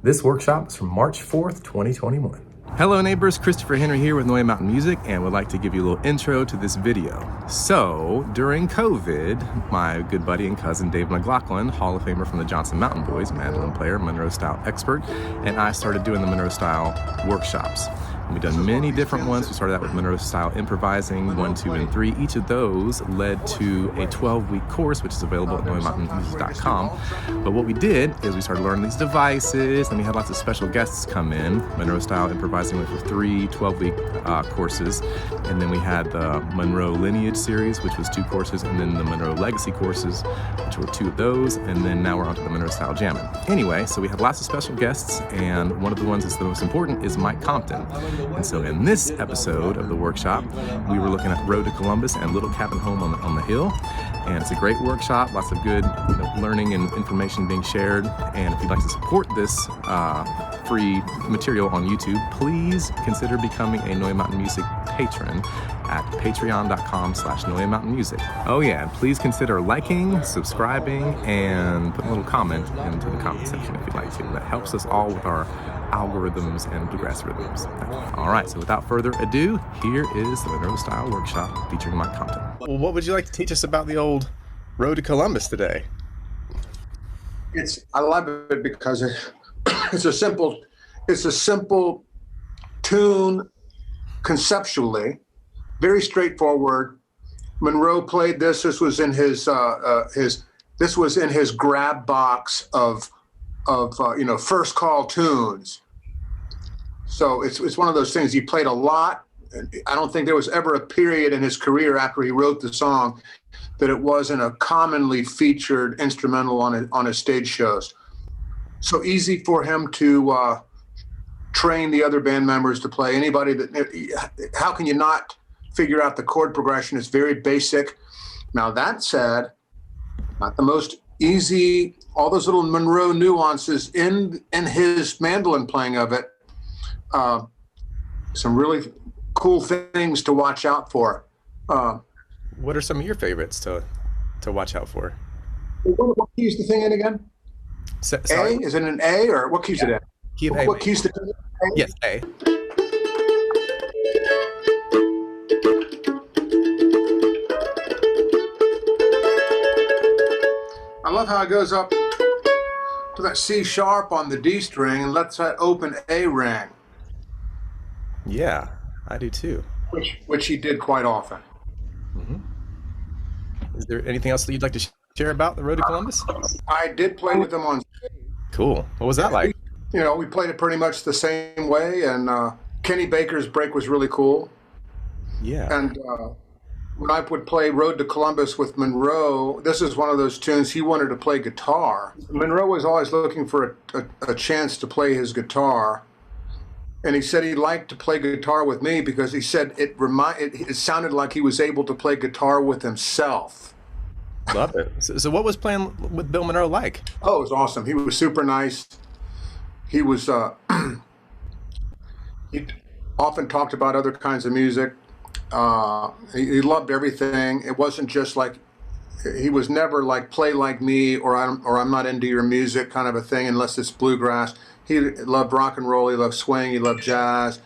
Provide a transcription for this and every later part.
This workshop is from March 4th, 2021. Hello neighbors, Christopher Henry here with Noya Mountain Music, and would like to give you a little intro to this video. So, during COVID, my good buddy and cousin Dave McLaughlin, Hall of Famer from the Johnson Mountain Boys, mandolin player, Monroe style expert, and I started doing the Monroe style workshops. And we've done many different ones. We started out with Monroe style improvising, 1, 2, and 3. Each of those led to a 12-week course, which is available at noyamountainmusic.com. But what we did is we started learning these devices, and we had lots of special guests come in. Monroe style improvising went for 3 12-week courses. And then we had the Monroe Lineage series, which was 2 courses, and then the Monroe Legacy courses, which were 2 of those. And then now we're on to the Monroe style jamming. Anyway, so we had lots of special guests, and one of the ones that's the most important is Mike Compton. And so in this episode of the workshop, we were looking at Road to Columbus and Little Cabin Home on the Hill. And it's a great workshop, lots of good learning and information being shared. And if you'd like to support this free material on YouTube, please consider becoming a Noya Mountain Music patron at patreon.com/Noya Mountain Music. Oh yeah, and please consider liking, subscribing, and put a little comment into the comment section if you'd like to. That helps us all with our algorithms and bluegrass rhythms. All right, so without further ado, here is the Monroe Style Workshop featuring Mike Compton. Well, what would you like to teach us about the old Road to Columbus today? I love it because it's a simple tune conceptually, very straightforward. Monroe played this. This was in his grab box of first call tunes. So it's one of those things he played a lot. I don't think there was ever a period in his career after he wrote the song that it wasn't a commonly featured instrumental on his stage shows. So easy for him to train the other band members to play. Anybody how can you not figure out the chord progression? It's very basic. Now that said, not the most easy, all those little Monroe nuances in his mandolin playing of it, some really cool things to watch out for. What are some of your favorites to watch out for? What key is the thing in again? Sorry? A? Is it an A, or what key's it in? Key of A. What key's the thing? Yes, A. I love how it goes up to that C sharp on the D string and lets that open A ring. Yeah, I do too. Which he did quite often. Mm-hmm. Is there anything else that you'd like to share about the Road to Columbus? I did play with them on stage. Cool. What was that like? We played it pretty much the same way, and Kenny Baker's break was really cool. Yeah. And when I would play Road to Columbus with Monroe, this is one of those tunes he wanted to play guitar. Monroe was always looking for a chance to play his guitar. And he said he liked to play guitar with me because he said it sounded like he was able to play guitar with himself. Love it. So what was playing with Bill Monroe like? Oh, it was awesome. He was super nice. He was he often talked about other kinds of music. He loved everything. It wasn't just like, he was never like play like me or I'm not into your music kind of a thing unless it's bluegrass. He loved rock and roll. He loved swing. He loved jazz.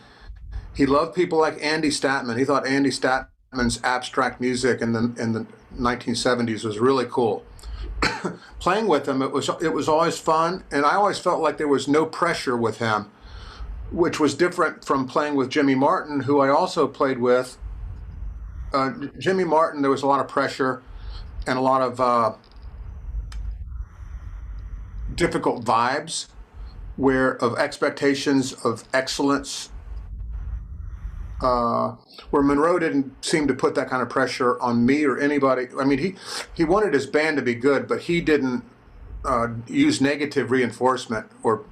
He loved people like Andy Statman. He thought Andy Statman's abstract music in the 1970s was really cool. Playing with him, it was always fun, and I always felt like there was no pressure with him, which was different from playing with Jimmy Martin, who I also played with. Jimmy Martin, there was a lot of pressure and a lot of difficult vibes of expectations of excellence, where Monroe didn't seem to put that kind of pressure on me or anybody. I mean, he wanted his band to be good, but he didn't use negative reinforcement or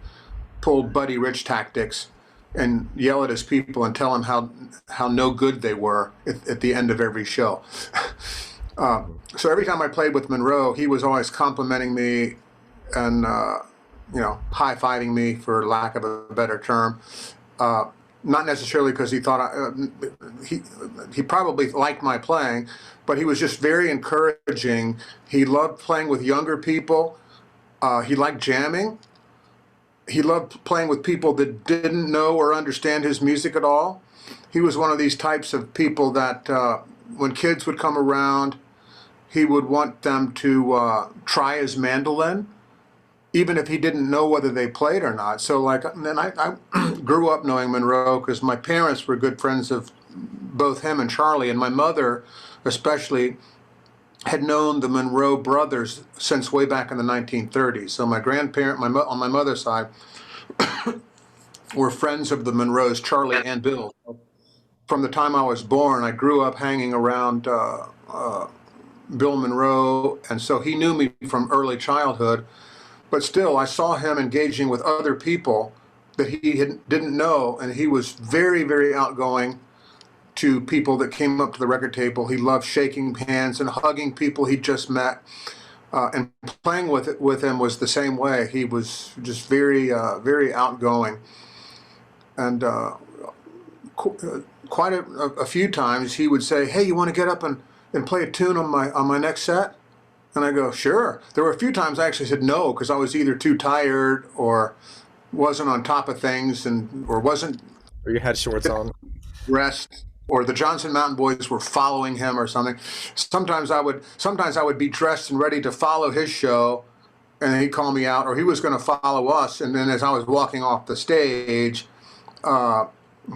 pull Buddy Rich tactics and yell at his people and tell them how no good they were at the end of every show. So every time I played with Monroe, he was always complimenting me and high-fiving me, for lack of a better term. Not necessarily because he thought he probably liked my playing, but he was just very encouraging. He loved playing with younger people. He liked jamming. he loved playing with people that didn't know or understand his music at all. He was one of these types of people that when kids would come around, he would want them to try his mandolin, even if he didn't know whether they played or not. So like, and then I grew up knowing Monroe because my parents were good friends of both him and Charlie, and my mother especially had known the Monroe brothers since way back in the 1930s. So my grandparent, on my mother's side, were friends of the Monroes, Charlie and Bill. From the time I was born, I grew up hanging around Bill Monroe, and so he knew me from early childhood. But still, I saw him engaging with other people that he didn't know, and he was very, very outgoing to people that came up to the record table. He loved shaking hands and hugging people he just met, and playing with him was the same way. He was just very, very outgoing, and quite a few times he would say, "Hey, you want to get up and play a tune on my next set?" And I go, "Sure." There were a few times I actually said no because I was either too tired or wasn't on top of things, or wasn't, Or you had shorts on. rest, or the Johnson Mountain Boys were following him or something. Sometimes I would be dressed and ready to follow his show, and then he'd call me out, or he was going to follow us. And then as I was walking off the stage,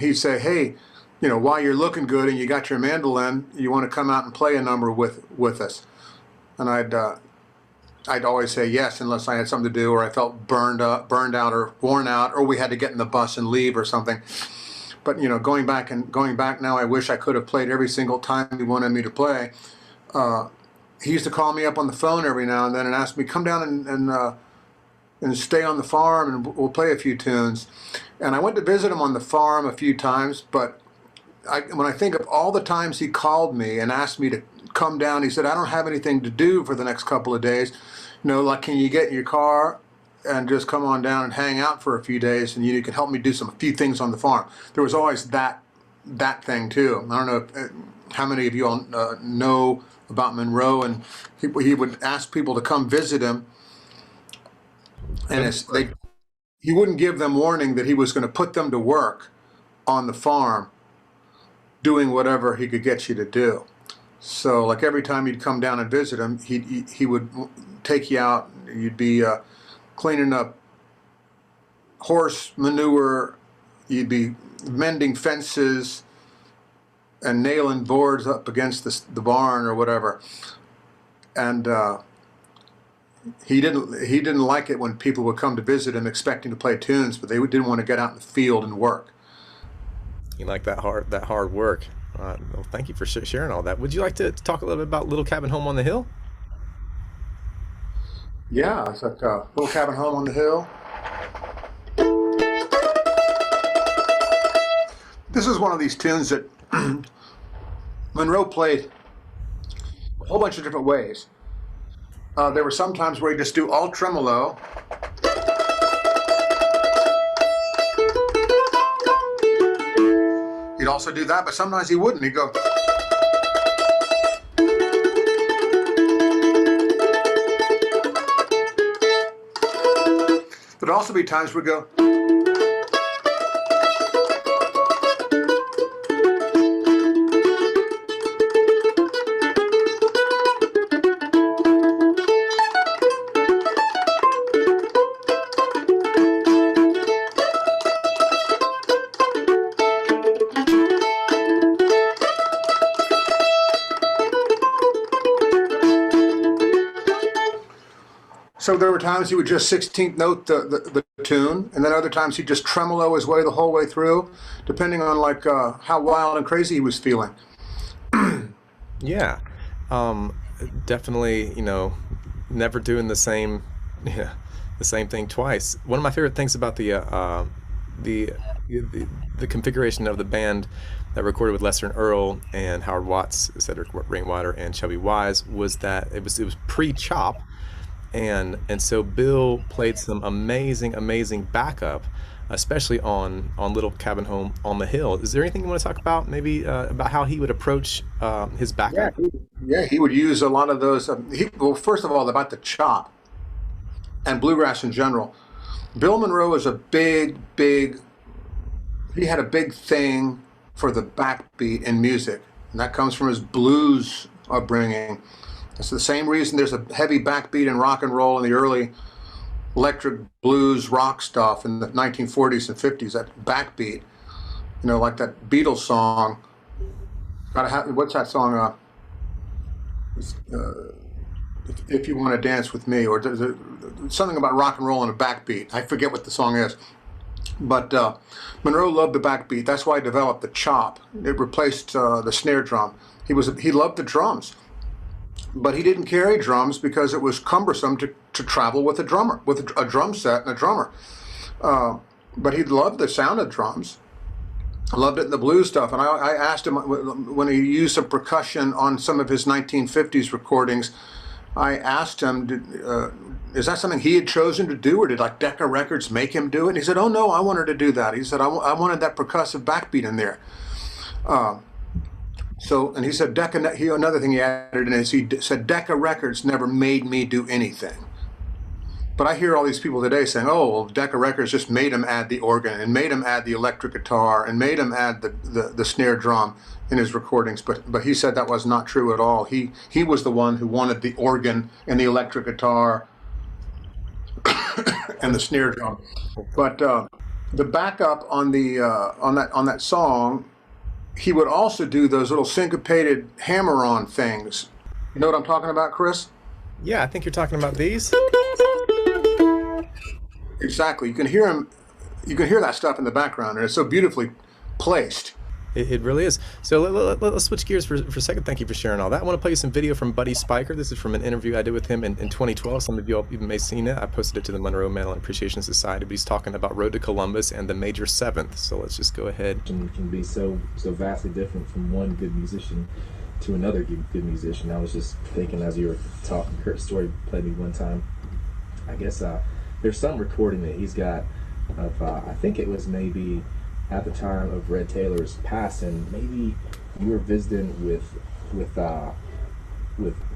he'd say, "Hey, while you're looking good and you got your mandolin, you want to come out and play a number with us?" And I'd always say yes, unless I had something to do, or I felt burned out, or worn out, or we had to get in the bus and leave or something. But going back now, I wish I could have played every single time he wanted me to play. He used to call me up on the phone every now and then and ask me, "Come down and stay on the farm, and we'll play a few tunes." And I went to visit him on the farm a few times, but when I think of all the times he called me and asked me to come down, he said, "I don't have anything to do for the next couple of days. Like, can you get in your car and just come on down and hang out for a few days, and you can help me do a few things on the farm." There was always that thing too. I don't know how many of you all know about Monroe, and he would ask people to come visit him, and he wouldn't give them warning that he was going to put them to work on the farm doing whatever he could get you to do. So like every time you'd come down and visit him, he would take you out. You'd be cleaning up horse manure, you'd be mending fences and nailing boards up against the barn or whatever. And he didn't like it when people would come to visit him expecting to play tunes, but they didn't want to get out in the field and work. You like that hard work. Well, thank you for sharing all that. Would you like to talk a little bit about Little Cabin Home on the Hill? Yeah, it's like Little Cabin Home on the Hill. This is one of these tunes that Monroe played a whole bunch of different ways. There were some times where he'd just do all tremolo. He'd also do that, but sometimes he wouldn't. He'd go. There'd also be times we'd go. So there were times he would just 16th note the tune, and then other times he'd just tremolo his way the whole way through, depending on like how wild and crazy he was feeling. Yeah, definitely. Never doing the same thing twice. One of my favorite things about the configuration of the band that recorded with Lester and Earl and Howard Watts, Cedric Rainwater, and Chubby Wise was that it was pre-chop. And so Bill played some amazing backup, especially on Little Cabin Home on the Hill. Is there anything you want to talk about, maybe about how he would approach his backup? Yeah, he would use a lot of those. Well, first of all, about the chop and bluegrass in general. Bill Monroe is a he had a big thing for the backbeat in music, and that comes from his blues upbringing. It's the same reason there's a heavy backbeat in rock and roll in the early electric blues rock stuff in the 1940s and 50s. That backbeat, like that Beatles song. Gotta have, what's that song? If you want to dance with me, or something about rock and roll and a backbeat. I forget what the song is. But Monroe loved the backbeat. That's why he developed the chop. It replaced the snare drum. He loved the drums, but he didn't carry drums because it was cumbersome to travel with a drummer, with a drum set and a drummer. But he loved the sound of drums. I loved it in the blues stuff. And I asked him when he used some percussion on some of his 1950s recordings. I asked him, is that something he had chosen to do, or did like Decca Records make him do it? And he said, oh no, I wanted to do that. He said, I wanted that percussive backbeat in there. And he said, another thing he added in is he said, Decca Records never made me do anything. But I hear all these people today saying, oh, well, Decca Records just made him add the organ and made him add the electric guitar and made him add the snare drum in his recordings. But he said that was not true at all. He was the one who wanted the organ and the electric guitar and the snare drum. But the backup on that song, he would also do those little syncopated hammer-on things. You know what I'm talking about, Chris? Yeah, I think you're talking about these. Exactly. You can hear him. You can hear that stuff in the background, and it's so beautifully placed. It really is. So let's switch gears for a second. Thank you for sharing all that. I want to play you some video from Buddy Spiker. This is from an interview I did with him in 2012. Some of you all even may have seen it. I posted it to the Monroe Mandolin Appreciation Society. But he's talking about Road to Columbus and the Major Seventh. So let's just go ahead. Can be so vastly different from one good musician to another good musician. I was just thinking as you were talking, Kurt Story played me one time. I guess there's some recording that he's got of I think it was maybe at the time of Red Taylor's passing. Maybe you were visiting with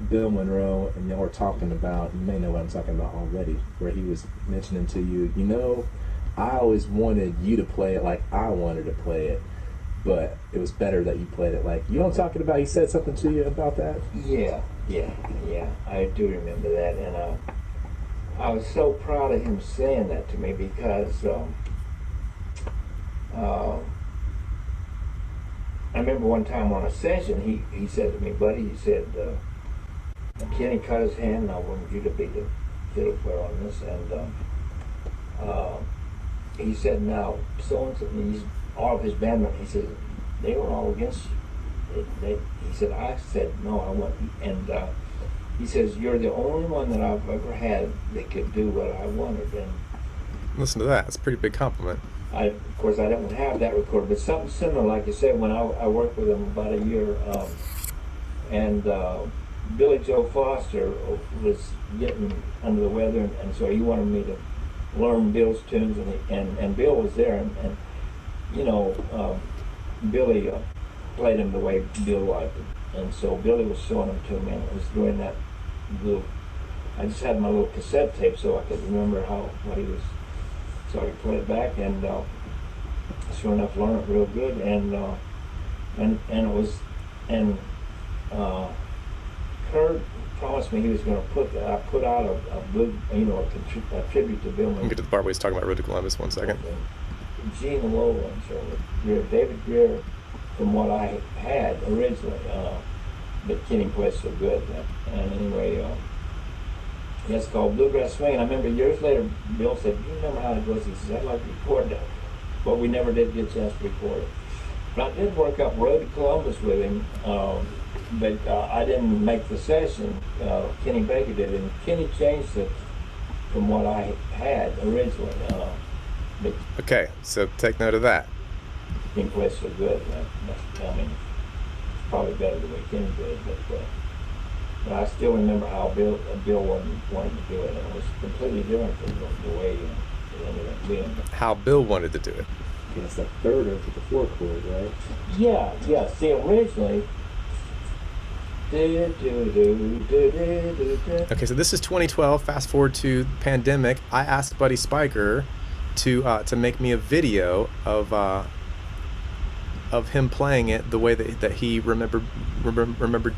Bill Monroe, and y'all were talking about, you may know what I'm talking about already, where he was mentioning to you, I always wanted you to play it like I wanted to play it, but it was better that you played it like, you know what I'm talking about? He said something to you about that? Yeah, I do remember that, and I was so proud of him saying that to me because I remember one time on a session, he said to me, buddy, he said, Kenny cut his hand, and I wanted you to be the fiddle player on this, and he said, now, so-and-so, all of his bandmates, he said, they were all against you. He said, I said, no, I want, and he says, you're the only one that I've ever had that could do what I wanted. And listen to that. That's a pretty big compliment. Of course, I don't have that recorded, but something similar, like you said, when I worked with him about a year, and Billy Joe Foster was getting under the weather, and so he wanted me to learn Bill's tunes, and Bill was there, and Billy played him the way Bill liked it, and so Billy was showing them to me, and it was doing that little, I just had my little cassette tape so I could remember what he was. So I played it back, and sure enough, learned it real good, and it was, and Kurt promised me he was going to put out a tribute to Bill Monroe. Let me get to the part where he's talking about Road to Columbus 1 second. Gene Lowland, so David Greer, from what I had originally, but Kenny played so good, and anyway. It's called Bluegrass Swing. I remember years later, Bill said, you remember how it was? He said, I'd like to record that. But we never did get a chance to record it. But I did work up Road to Columbus with him, but I didn't make the session. Kenny Baker did, and Kenny changed it from what I had originally. Okay, so take note of that. Kenny played so good. I mean, it's probably better the way Kenny did, but I still remember how Bill wanted to do it, and it was completely different from the way it ended up being. How Bill wanted to do it. Yeah, it's the third of the fourth chord, right? Yeah. See, originally, Okay, so this is 2012. Fast forward to pandemic. I asked Buddy Spiker to make me a video of him playing it the way that he remembered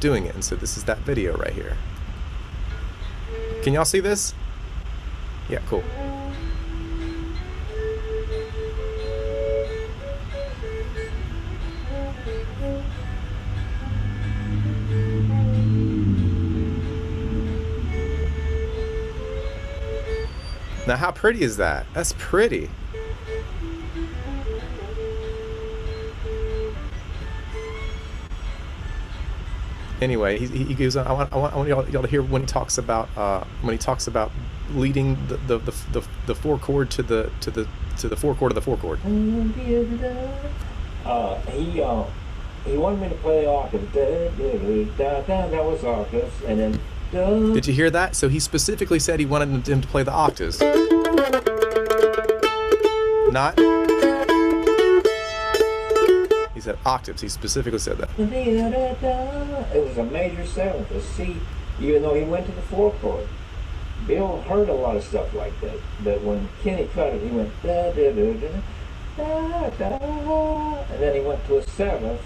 doing it, and so this is that video right here. Can y'all see this? Yeah, cool. Now, how pretty is that? That's pretty. Anyway, he goes on. I want y'all to hear when he talks about leading the four chord to the four chord of the four chord. He wanted me to play octaves. That was octaves, and then. Did you hear that? So he specifically said he wanted him to play the octaves. Not. He said octaves. He specifically said that. It was a major seventh, a C, even though he went to the four chord. Bill heard a lot of stuff like that, but when Kenny cut it, he went da da da da da da, and then he went to a seventh,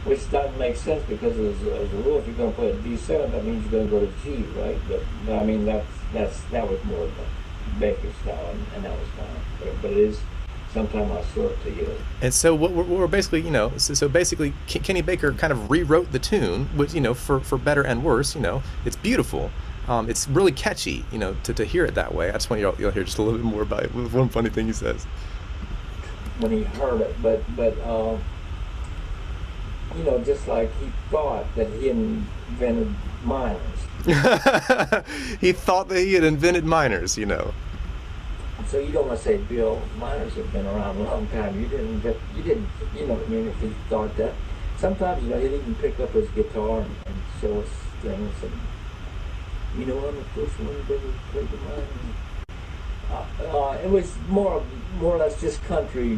which doesn't make sense because as a rule, if you're going to play a D7, that means you're going to go to G, right? But I mean, that was more of a Baker style, and that was fine. But it is. Sometime I'll show it to you. And so what we're basically, so basically Kenny Baker kind of rewrote the tune, which, for better and worse, it's beautiful. It's really catchy, to hear it that way. I just want y'all hear just a little bit more about it. One funny thing he says. When he heard it, but just like he thought that he invented minors. He thought that he had invented minors, So you don't want to say, Bill, minors have been around a long time. You didn't, what I mean, if he thought that. Sometimes, he'd even pick up his guitar and show us things. And, I'm the first one that ever played the minors. It was more or less just country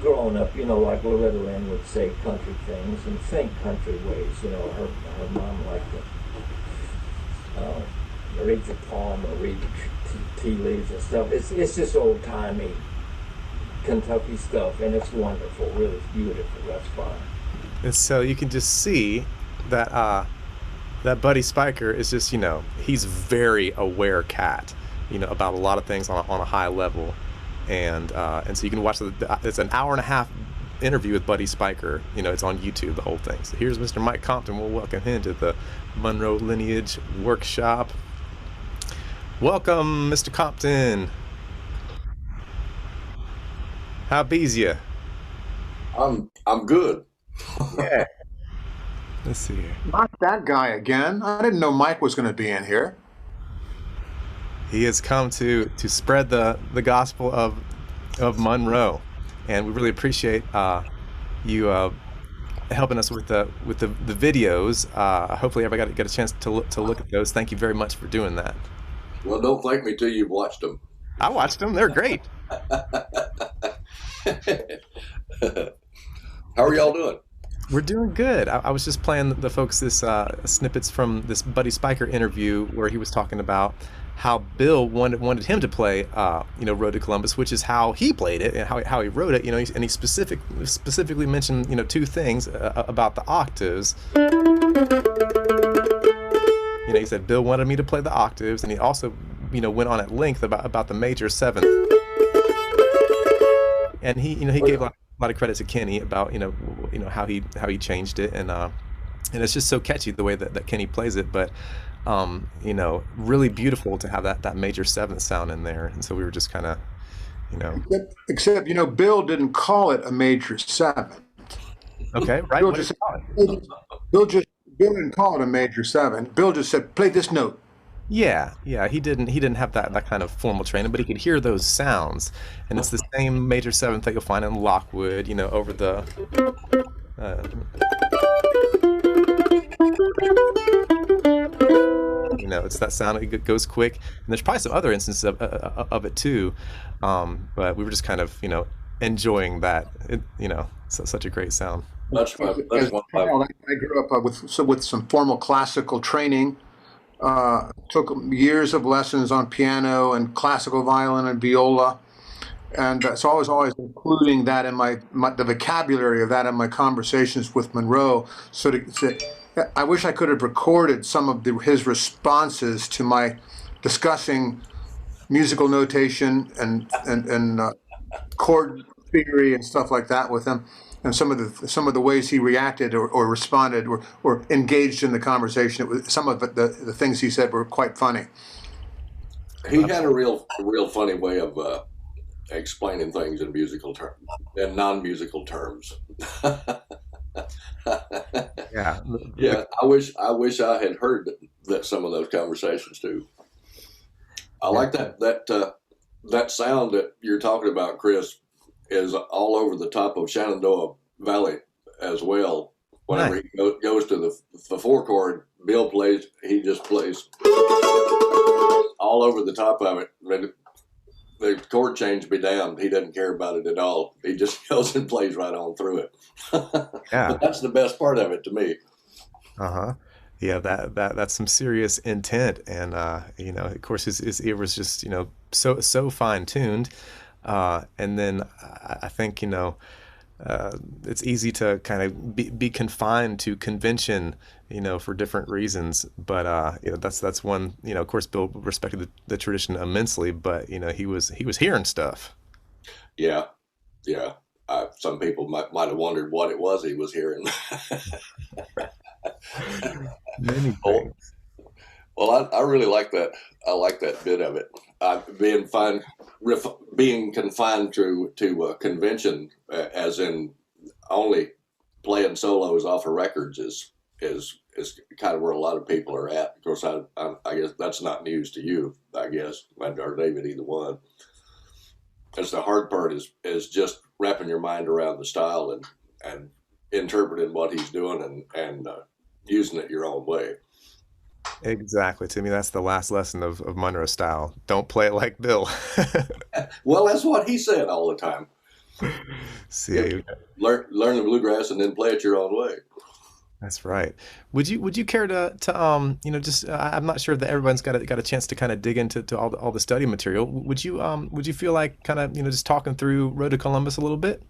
growing up, like Loretta Lynn would say country things and think country ways. Her mom liked to read the palm or read tea leaves and stuff. It's just old-timey Kentucky stuff, and it's wonderful, really beautiful. That's fine. And so you can just see that that Buddy Spiker is just, he's very aware cat, about a lot of things on a high level. And so you can watch it's an hour and a half interview with Buddy Spiker. It's on YouTube, the whole thing. So here's Mr. Mike Compton. We'll welcome him to the Monroe Lineage workshop. Welcome, Mr. Compton. How be's ya? I'm good. Yeah. Let's see here. Not that guy again. I didn't know Mike was going to be in here. He has come to spread the gospel of Monroe, and we really appreciate you helping us with the videos. Hopefully, everybody got a chance to look at those. Thank you very much for doing that. Well, don't thank me till you've watched them. I watched them. They're great. How are y'all doing? We're doing good. I was just playing the folks this snippets from this Buddy Spiker interview where he was talking about how Bill wanted him to play, Road to Columbus, which is how he played it and how he wrote it. And he specifically mentioned two things about the octaves. He said Bill wanted me to play the octaves, and he also went on at length about the major seventh. And he gave a lot of credit to Kenny about how he changed it, and it's just so catchy the way that Kenny plays it, but really beautiful to have that major seventh sound in there. And so we were just kind of except Bill didn't call it a major seventh. Okay, right. Bill didn't call it a major seven. Bill just said, play this note. Yeah, he didn't have that kind of formal training, but he could hear those sounds, and it's the same major seventh that you'll find in Lockwood, over the it's that sound. It goes quick, and there's probably some other instances of it too, but we were just kind of enjoying that. Such a great sound. That's my, As that's a one of my, child, I grew up with some formal classical training. Took years of lessons on piano and classical violin and viola, and so I was always including that in the vocabulary of that in my conversations with Monroe. I wish I could have recorded some of his responses to my discussing musical notation and chord theory and stuff like that with him, and some of the ways he reacted or responded or engaged in the conversation. Some of the things he said were quite funny. he had a real funny way of explaining things in musical terms and non-musical terms. Yeah. Yeah, I wish I had heard that some of those conversations too. I like that sound that you're talking about, Chris, is all over the top of Shenandoah Valley as well. Whenever Nice. he goes to the four chord, Bill plays. He just plays all over the top of it. The chord change be damned. He doesn't care about it at all. He just goes and plays right on through it. Yeah. But that's the best part of it to me. Uh-huh. Yeah, that's some serious intent, and of course his ear was just so fine tuned, and then I think it's easy to kind of be confined to convention, for different reasons, but that's one, of course Bill respected the tradition immensely, but he was hearing stuff. Yeah, yeah. Some people might have wondered what it was he was hearing. Many Oh, things. well, I really like that. I like that bit of it. Being confined to convention, as in only playing solos off of records, is kind of where a lot of people are at. Of course, I guess that's not news to you. I guess, or David, either one. Because the hard part is just wrapping your mind around the style and interpreting what he's doing and using it your own way. Exactly. To me, that's the last lesson of Monroe style. Don't play it like Bill. Well, that's what he said all the time. See, Learn the bluegrass and then play it your own way. that's right. Would you care to just I'm not sure that everyone's got a chance to kind of dig into all the study material. Would you feel like kind of just talking through Road to Columbus a little bit?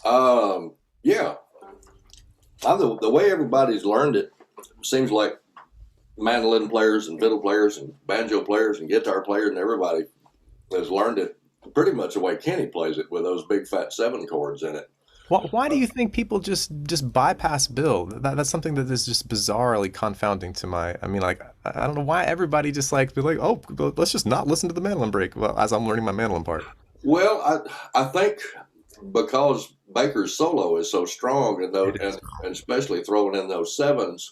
Yeah. The way everybody's learned it seems like mandolin players and fiddle players and banjo players and guitar players and everybody has learned it pretty much the way Kenny plays it, with those big fat 7 chords in it. Why do you think people just bypass Bill? That's something that is just bizarrely confounding to my. I mean, like, I don't know why everybody just be like, oh, let's just not listen to the mandolin break. Well, as I'm learning my mandolin part. Well, I think because Baker's solo is so strong, and especially throwing in those 7s,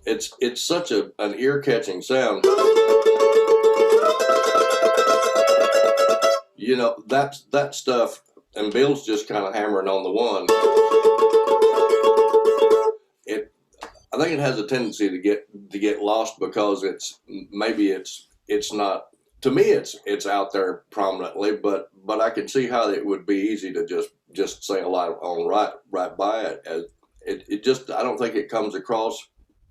it's such an ear catching sound. That stuff, and Bill's just kind of hammering on the one. I think it has a tendency to get lost because it's not. To me, it's out there prominently, but I can see how it would be easy to just sing a lot on right by it. As it just, I don't think it comes across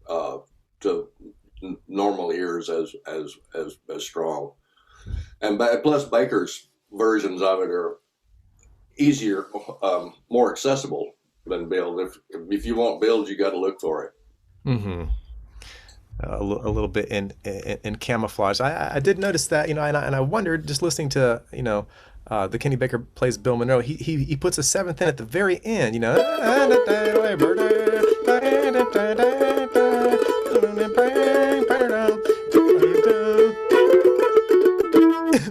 to normal ears as strong. And plus, Baker's versions of it are easier, more accessible than Bill. If you want Bill's, you got to look for it. Mm-hmm. A little bit in camouflage. I did notice that, and I wondered, just listening to the Kenny Baker plays Bill Monroe. He puts a 7th in at the very end.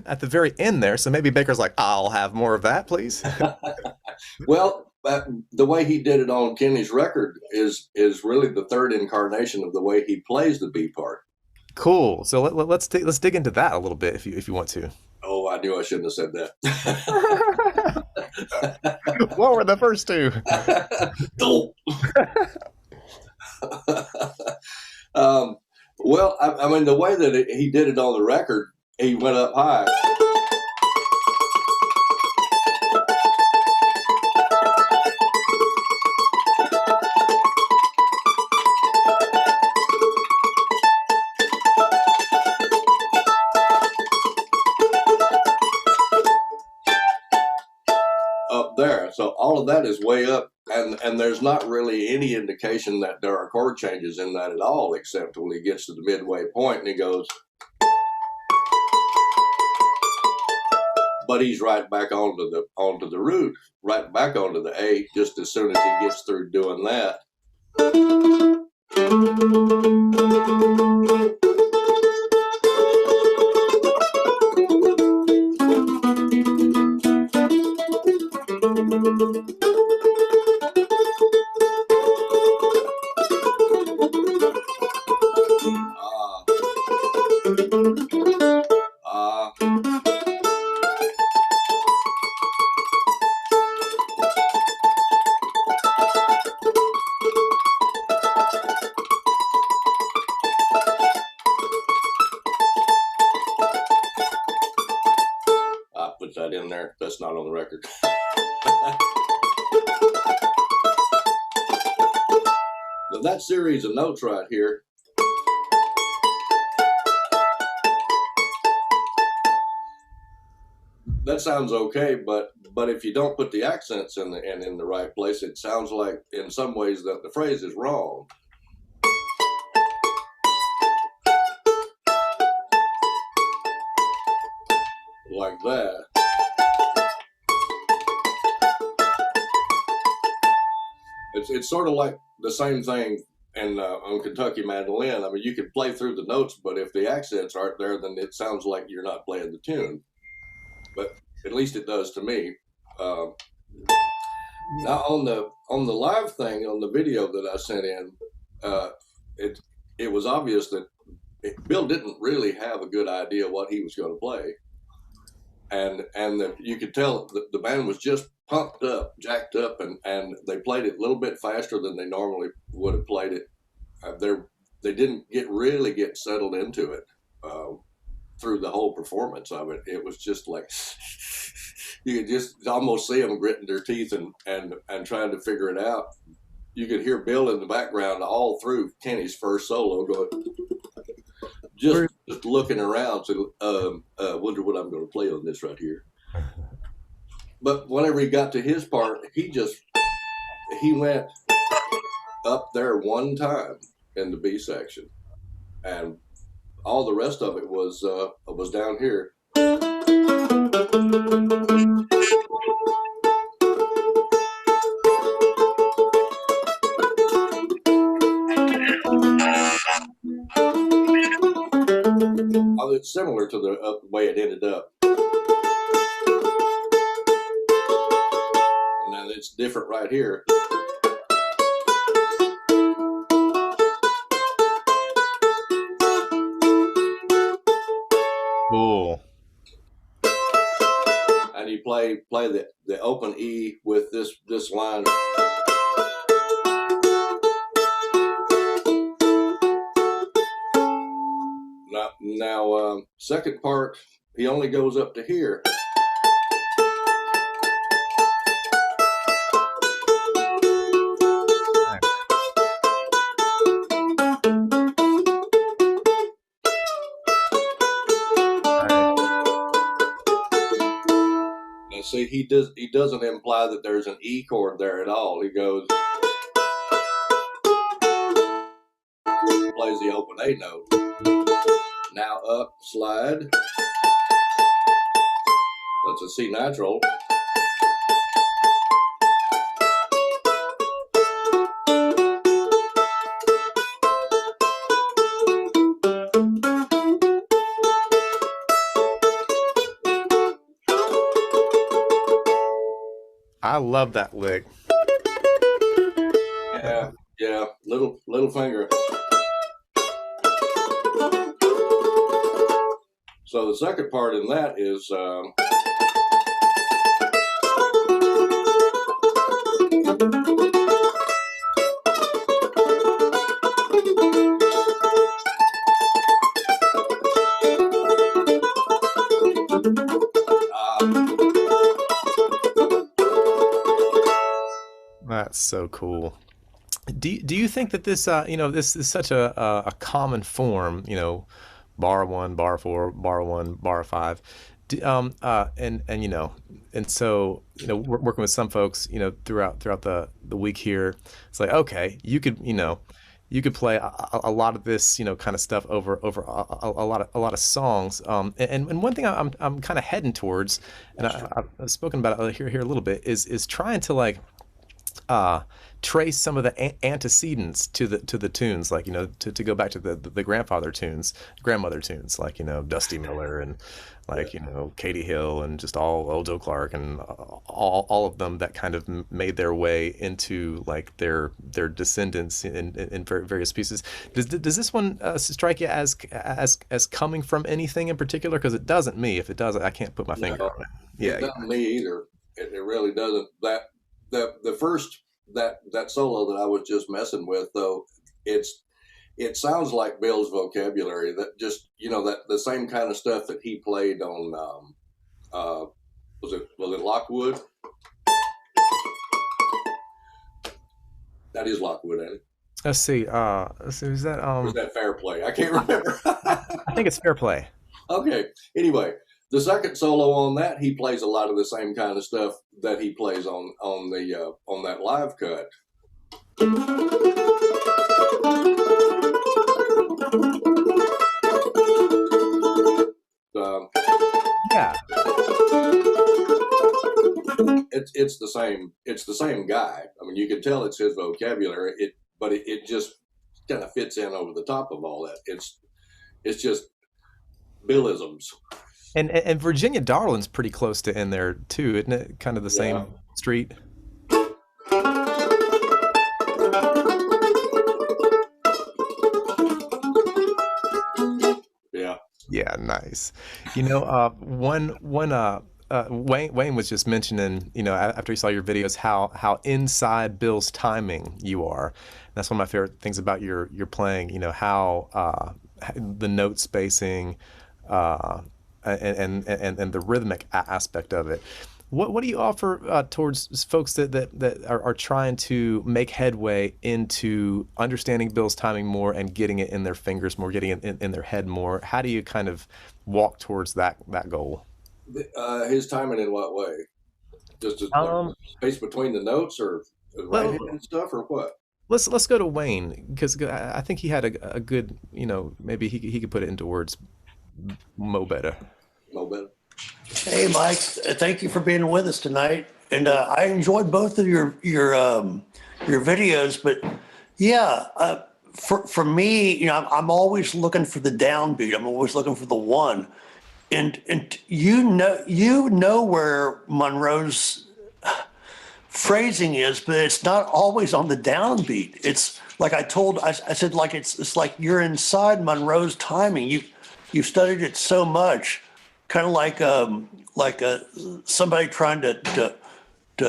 At the very end there, so maybe Baker's like, I'll have more of that, please. Well, the way he did it on Kenny's record is really the third incarnation of the way he plays the B part. Cool. So let's dig into that a little bit if you want to. Oh, I knew I shouldn't have said that. What were the first 2? Well, I mean, the way that he did it on the record, he went up high. up there. So all of that is way up, and there's not really any indication that there are chord changes in that at all, except when he gets to the midway point and he goes, but he's right back onto the root, right back onto the A, just as soon as he gets through doing that. I put that in there. That's not on the record. Now that series of notes right here, that sounds okay, but if you don't put the accents in the right place, it sounds like in some ways that the phrase is wrong. Like that. It's sort of like the same thing on Kentucky Mandolin. I mean, you can play through the notes, but if the accents aren't there, then it sounds like you're not playing the tune. But at least it does to me. Now on the live thing, on the video that I sent in, it was obvious that Bill didn't really have a good idea what he was going to play, and you could tell the band was just pumped up, jacked up, and they played it a little bit faster than they normally would have played it. They didn't really get settled into it through the whole performance of it. It was just like you could just almost see them gritting their teeth and trying to figure it out. You could hear Bill in the background all through Kenny's first solo going, just looking around to wonder what I'm going to play on this right here. But whenever he got to his part, he went up there one time in the B section, and all the rest of it was down here. It's similar to the way it ended up. Now it's different right here. Cool. And you play the open E with this line. Now, second part, he only goes up to here. Now, see, he doesn't imply that there's an E chord there at all. He goes, plays the open A note. Now up, slide. That's a C natural. I love that lick. Yeah, little finger. So the second part in that is that's so cool. Do you think that this this is such a common form, bar 1, bar 4, bar 1, bar 5? And and so working with some folks throughout the week here, it's like, okay, you could play a lot of this kind of stuff over a lot of songs, and one thing I'm kind of heading towards, and I've spoken about it here a little bit, is trying to like trace some of the antecedents to the tunes, like to go back to the grandmother tunes, like Dusty Miller and like Katie Hill and just all Joe Clark and all of them that kind of made their way into like their descendants in various pieces. Does this one strike you as coming from anything in particular? Because it doesn't me. If it does, I can't put my finger on it. Yeah, it doesn't me either. It really doesn't. The first that solo that I was just messing with, though, it sounds like Bill's vocabulary, that just that the same kind of stuff that he played on was it Lockwood? That is Lockwood, ain't it? Let's see. Is that Or is that Fair Play? I can't remember. I think it's Fair Play. Okay. Anyway, the second solo on that, he plays a lot of the same kind of stuff that he plays on that live cut. Yeah. It's the same guy. I mean, you can tell it's his vocabulary. But it just kind of fits in over the top of all that. It's just Billisms. And Virginia Darlin's pretty close to in there too, isn't it? Kind of the same street. Yeah. Yeah, nice. Wayne was just mentioning, after he saw your videos, how inside Bill's timing you are. That's one of my favorite things about your playing. How the note spacing, and the rhythmic aspect of it. What do you offer towards folks that are trying to make headway into understanding Bill's timing more and getting it in their fingers more, getting it in their head more? How do you kind of walk towards that goal? His timing in what way? Just space between the notes, or right hand stuff, or what? Let's go to Wayne, because I think he had a good, maybe he could put it into words mo better. Hey, Mike, thank you for being with us tonight. And I enjoyed both of your videos, but yeah, for me, I'm always looking for the downbeat. I'm always looking for the one. And you know where Monroe's phrasing is, but it's not always on the downbeat. It's like I said, like it's like you're inside Monroe's timing. You've studied it so much, kind of like somebody trying to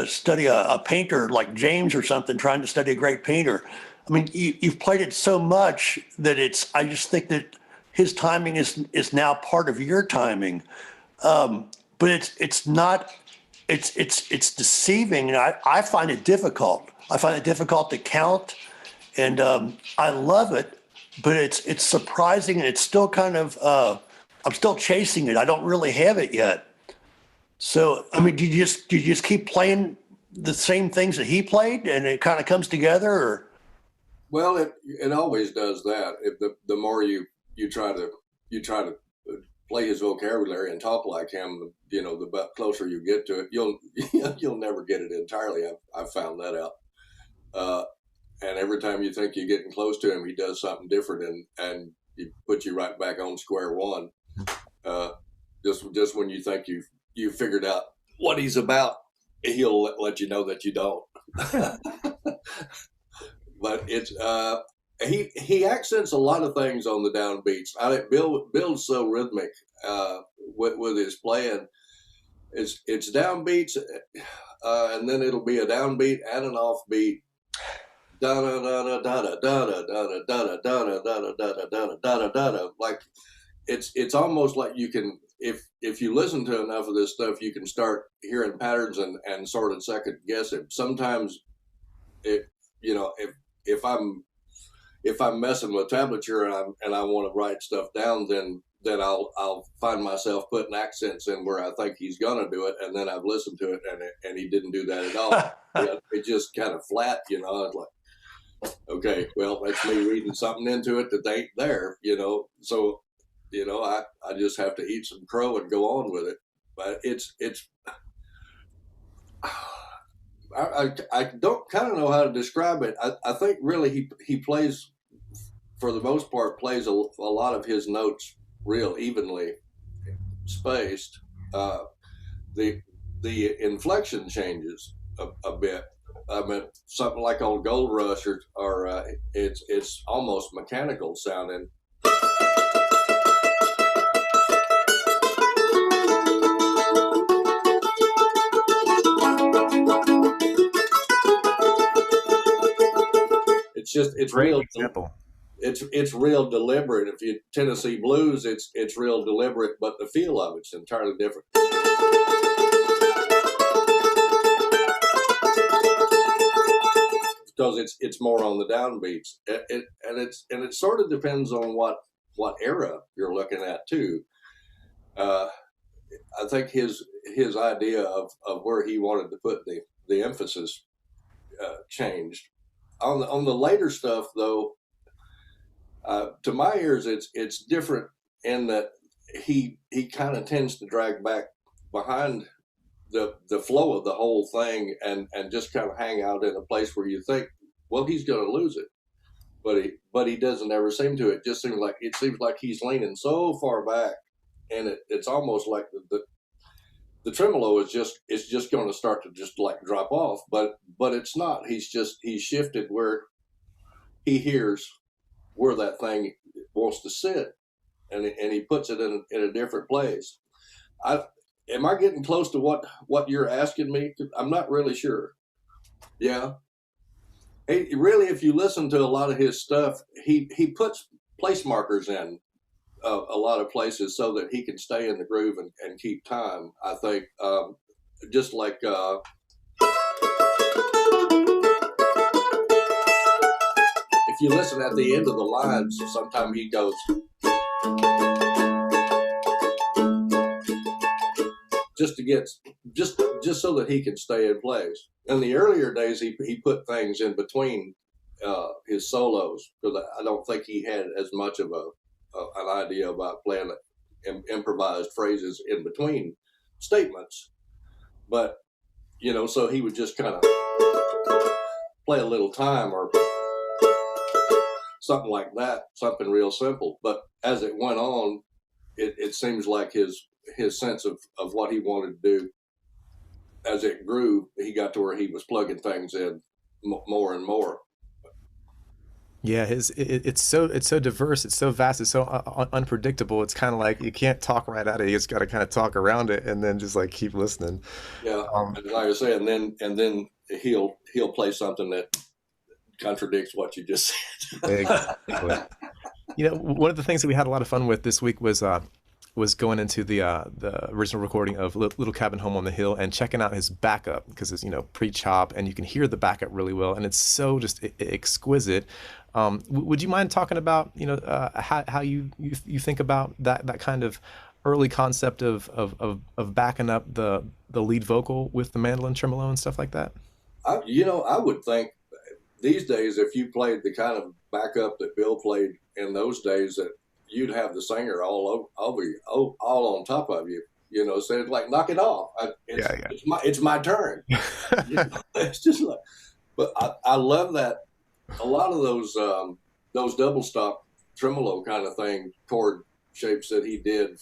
study a painter like James or something, trying to study a great painter. I mean, you've played it so much that I just think that his timing is now part of your timing, but it's not. It's deceiving, and I find it difficult. I find it difficult to count, and I love it, but it's surprising, and it's still kind of. I'm still chasing it. I don't really have it yet. So I mean, do you just keep playing the same things that he played, and it kind of comes together, or? Well, it always does that. The more you try to play his vocabulary and talk like him, the closer you get to it, you'll never get it entirely. I've found that out. And every time you think you're getting close to him, he does something different, and he puts you right back on square one. Just when you think you figured out what he's about, he'll let you know that you don't. But it's he accents a lot of things on the downbeats. Bill's so rhythmic with his playing. It's downbeats, and then it'll be a downbeat and an offbeat. Da da da da da da da da da da da da da da da. Like it's almost like you can, if you listen to enough of this stuff, you can start hearing patterns and sort of second guess it. Sometimes if I'm messing with tablature and I want to write stuff down, then then I'll find myself putting accents in where I think he's gonna do it, and then I've listened to it and he didn't do that at all. It just kind of flat, you know. I was like, okay, well, that's me reading something into it that ain't there, you know. So, you know, I just have to eat some crow and go on with it. But it's I don't kind of know how to describe it. I think really he plays, for the most part, plays a lot of his notes real evenly spaced. The inflection changes a bit. I mean, something like on Gold Rush or it's almost mechanical sounding. It's Great real example. It's real deliberate. If you Tennessee blues, it's real deliberate, but the feel of it's entirely different. Because it's more on the downbeats. It sort of depends on what era you're looking at too. I think his idea of where he wanted to put the emphasis changed. On the later stuff though, to my ears, it's different in that he kind of tends to drag back behind the flow of the whole thing and just kind of hang out in a place where you think, well, he's going to lose it, but he doesn't ever seem to. It seems like he's leaning so far back, and it's almost like the tremolo is just going to start to just like drop off, but it's not. He's shifted where he hears where that thing wants to sit, and he puts it in a different place. Am I getting close to what you're asking me? I'm not really sure. Yeah. Really, if you listen to a lot of his stuff, he puts place markers in a lot of places so that he can stay in the groove and keep time. I think just like if you listen at the end of the lines, sometimes he goes just to get just so that he can stay in place. In the earlier days, he put things in between his solos, because I don't think he had as much of an idea about playing improvised phrases in between statements. But you know, so he would just kind of play a little time or something like that, something real simple. But as it went on, it seems like his sense of what he wanted to do, as it grew, he got to where he was plugging things in more and more. Yeah, it's so diverse, it's so vast, it's so unpredictable. It's kind of like you can't talk right at it. You just got to kind of talk around it and then just like keep listening. Yeah, and like I say, and then he'll play something that contradicts what you just said. Exactly. You know, one of the things that we had a lot of fun with this week was going into the original recording of Little Cabin Home on the Hill and checking out his backup, because it's, you know, pre-chop and you can hear the backup really well, and it's so just exquisite. Would you mind talking about, you know, how you think about that kind of early concept of backing up the lead vocal with the mandolin tremolo and stuff like that? I would think these days, if you played the kind of backup that Bill played in those days, that you'd have the singer all over you, all on top of you. You know, so it's like, knock it off. It's my turn. You know, it's just like, but I love that. A lot of those double stop tremolo kind of thing, chord shapes that he did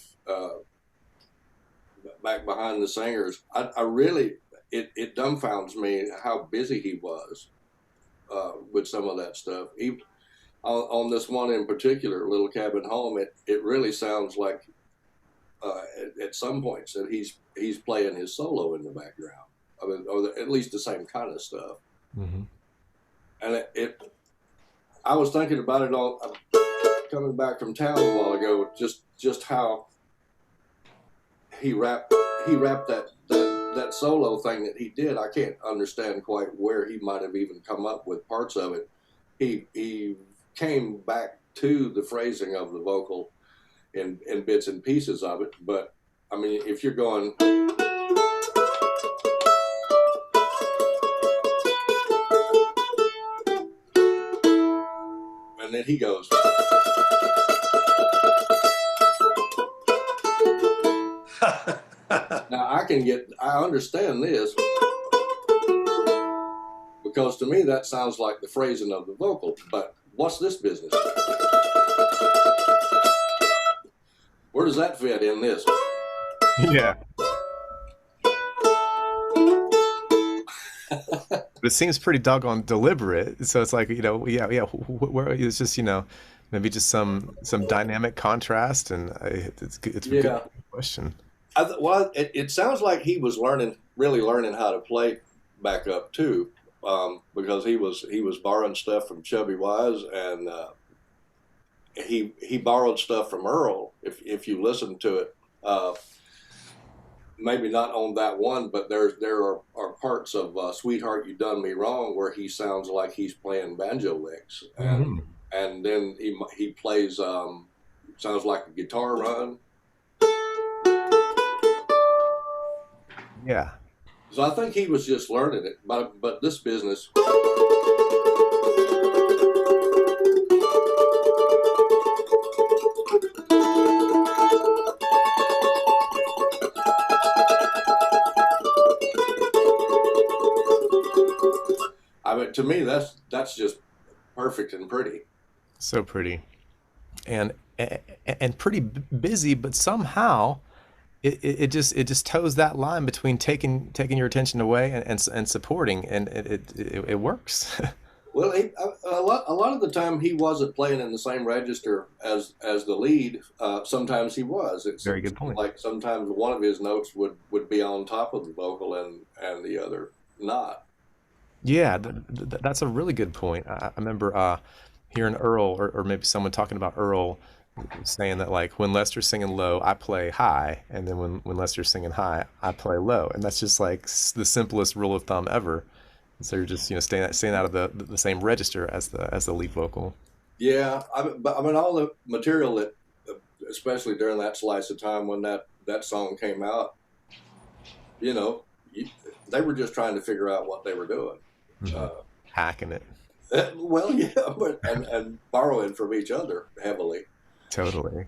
back behind the singers. I really, it dumbfounds me how busy he was with some of that stuff. On this one in particular, Little Cabin Home, it really sounds like at some points that he's playing his solo in the background. I mean, or at least the same kind of stuff. Mm-hmm. And I was thinking about it all coming back from town a while ago. Just how he wrapped that solo thing that he did. I can't understand quite where he might have even come up with parts of it. He came back to the phrasing of the vocal in bits and pieces of it. But I mean, if you're going, and then he goes, now I understand this, because to me that sounds like the phrasing of the vocal, but what's this business? Where does that fit in this? Yeah. It seems pretty doggone deliberate. So it's like, where it's just, maybe just some dynamic contrast, and it's a good question. Well, it sounds like he was really learning how to play back up too, because he was borrowing stuff from Chubby Wise, and he borrowed stuff from Earl. If you listen to it, maybe not on that one, but there are parts of "Sweetheart, You Done Me Wrong" where he sounds like he's playing banjo licks, and then he plays sounds like a guitar run. Yeah. So I think he was just learning it, but this business. I mean, to me, that's just perfect and pretty. So pretty, and pretty busy, but somehow it just toes that line between taking your attention away and supporting, and it works. Well, a lot of the time he wasn't playing in the same register as the lead. Sometimes he was. It's very good point. Like sometimes one of his notes would be on top of the vocal and the other not. Yeah, that's a really good point. I remember hearing Earl, or maybe someone talking about Earl, saying that like when Lester's singing low, I play high, and then when Lester's singing high, I play low, and that's just like the simplest rule of thumb ever. So you're just staying out of the same register as the lead vocal. Yeah, but I mean all the material that, especially during that slice of time when that song came out, they were just trying to figure out what they were doing. Hacking it. Well, yeah, but and borrowing from each other heavily. Totally.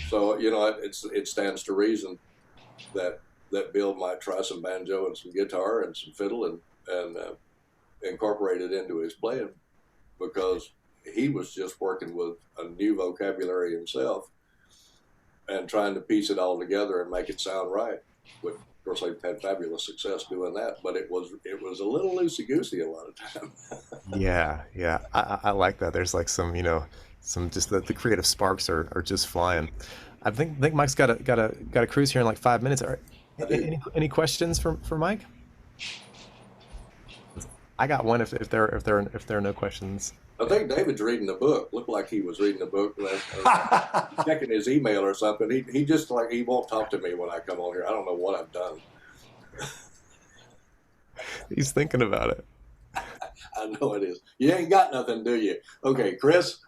So it stands to reason that Bill might try some banjo and some guitar and some fiddle and incorporate it into his playing, because he was just working with a new vocabulary himself and trying to piece it all together and make it sound right. But of course, they've had fabulous success doing that, but it was a little loosey-goosey a lot of time. Yeah. I like that. There's like some just the creative sparks are just flying. I think Mike's got a cruise here in like 5 minutes. Any questions for Mike? I got one if there are no questions. I think David's reading the book. Looked like he was reading the book, checking his email or something. He just like he won't talk to me when I come on here. I don't know what I've done. He's thinking about it. I know it is. You ain't got nothing, do you? Okay, Chris.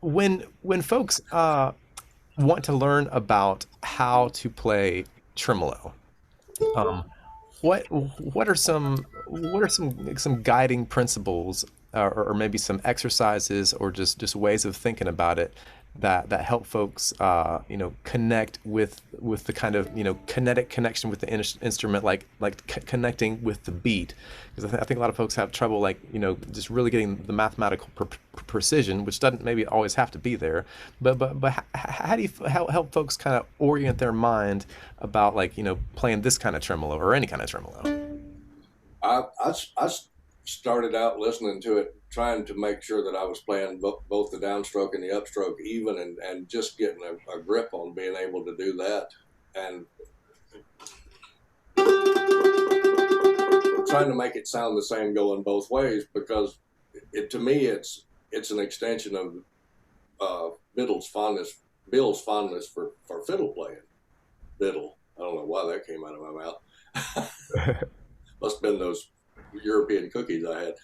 When folks want to learn about how to play tremolo, what are some guiding principles, or maybe some exercises, or just ways of thinking about it that help folks connect with the kind of kinetic connection with the instrument, like connecting with the beat? Because I think a lot of folks have trouble just really getting the mathematical precision, which doesn't maybe always have to be there. But how do you help folks kind of orient their mind about playing this kind of tremolo or any kind of tremolo? I started out listening to it, trying to make sure that I was playing both the downstroke and the upstroke even, and just getting a grip on being able to do that, and trying to make it sound the same going both ways, because to me it's an extension of Bill's fondness for fiddle playing. Biddle. I don't know why that came out of my mouth. Must have been those European cookies I had.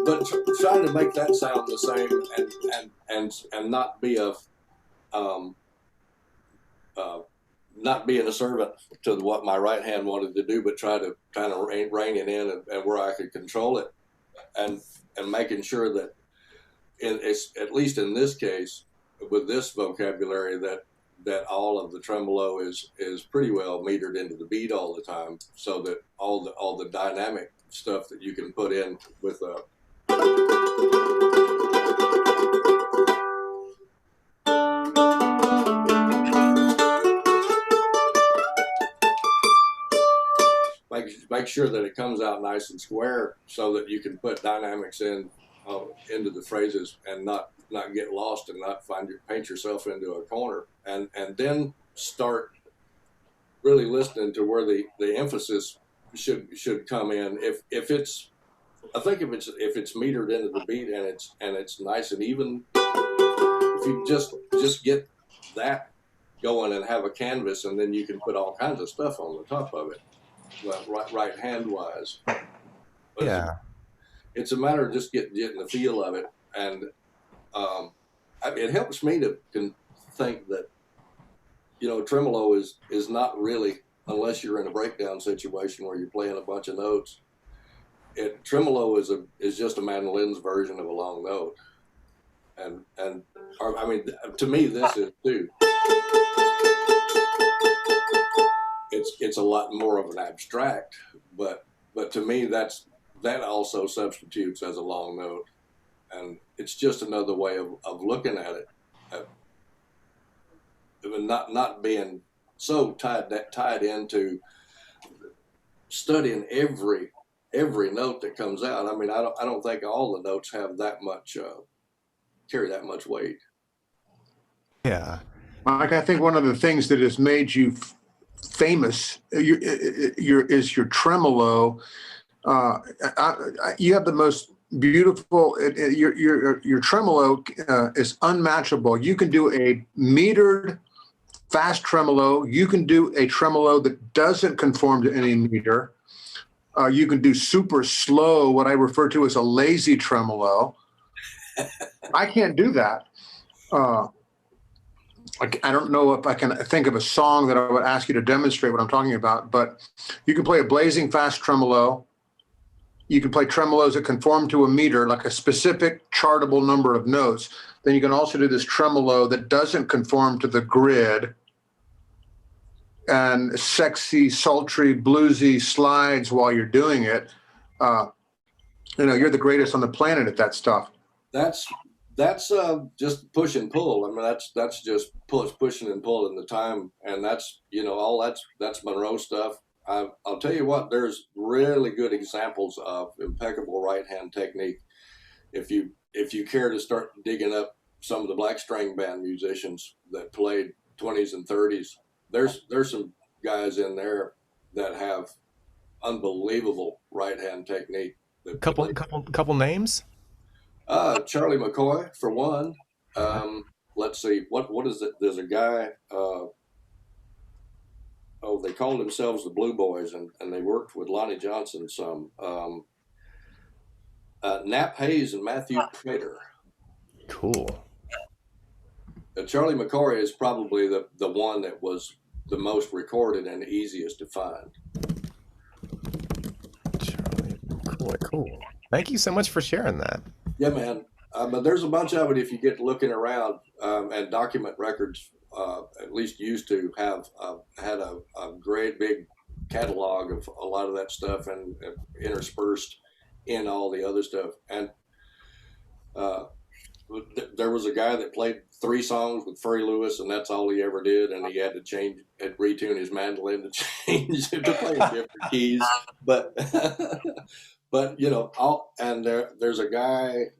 but trying to make that sound the same and not be not being a servant to what my right hand wanted to do, but try to kind of rein it in and where I could control it, and making sure that it's, at least in this case with this vocabulary, that all of the tremolo is pretty well metered into the beat all the time, so that all the dynamic stuff that you can put in with a make sure that it comes out nice and square, so that you can put dynamics in into the phrases and not get lost and not paint yourself into a corner, and then start really listening to where the emphasis should come in. If it's metered into the beat and it's nice and even, if you just get that going and have a canvas, and then you can put all kinds of stuff on the top of it, right hand wise. Yeah. It's a matter of just getting the feel of it, and it helps me to think that, you know, tremolo is not really, unless you're in a breakdown situation where you're playing a bunch of notes. Tremolo is just a mandolin's version of a long note, and I mean, to me, this is too. It's a lot more of an abstract, but to me, that also substitutes as a long note, and it's just another way of looking at it, not being so tied into studying every note that comes out. I mean, I don't think all the notes have that much carry that much weight. Yeah. Mike, I think one of the things that has made you famous is your tremolo. You have the most beautiful. Your tremolo is unmatchable. You can do a metered fast tremolo. You can do a tremolo that doesn't conform to any meter. You can do super slow, what I refer to as a lazy tremolo. I can't do that. I don't know if I can think of a song that I would ask you to demonstrate what I'm talking about, but you can play a blazing fast tremolo. You can play tremolos that conform to a meter, like a specific chartable number of notes. Then you can also do this tremolo that doesn't conform to the grid, and sexy, sultry, bluesy slides while you're doing it. You're the greatest on the planet at that stuff. That's just push and pull. I mean, that's just pushing and pulling the time, and that's that's Monroe stuff. I'll tell you what, there's really good examples of impeccable right hand technique. If you care to start digging up some of the black string band musicians that played 20s and 30s, there's some guys in there that have unbelievable right hand technique. Couple names. Charlie McCoy, for one. Let's see, what is it? There's a guy. They called themselves the Blue Boys, and they worked with Lonnie Johnson some. Nap Hayes and Matthew Prater. Cool. Charlie McCoy is probably the one that was the most recorded and easiest to find. Charlie McCoy, cool. Thank you so much for sharing that. Yeah, man. But there's a bunch of it if you get looking around, and Document Records, at least used to have had a great big catalog of a lot of that stuff, and interspersed in all the other stuff. And there was a guy that played 3 songs with Furry Lewis, and that's all he ever did. And he had to retune his mandolin to change to play in different keys. But there's a guy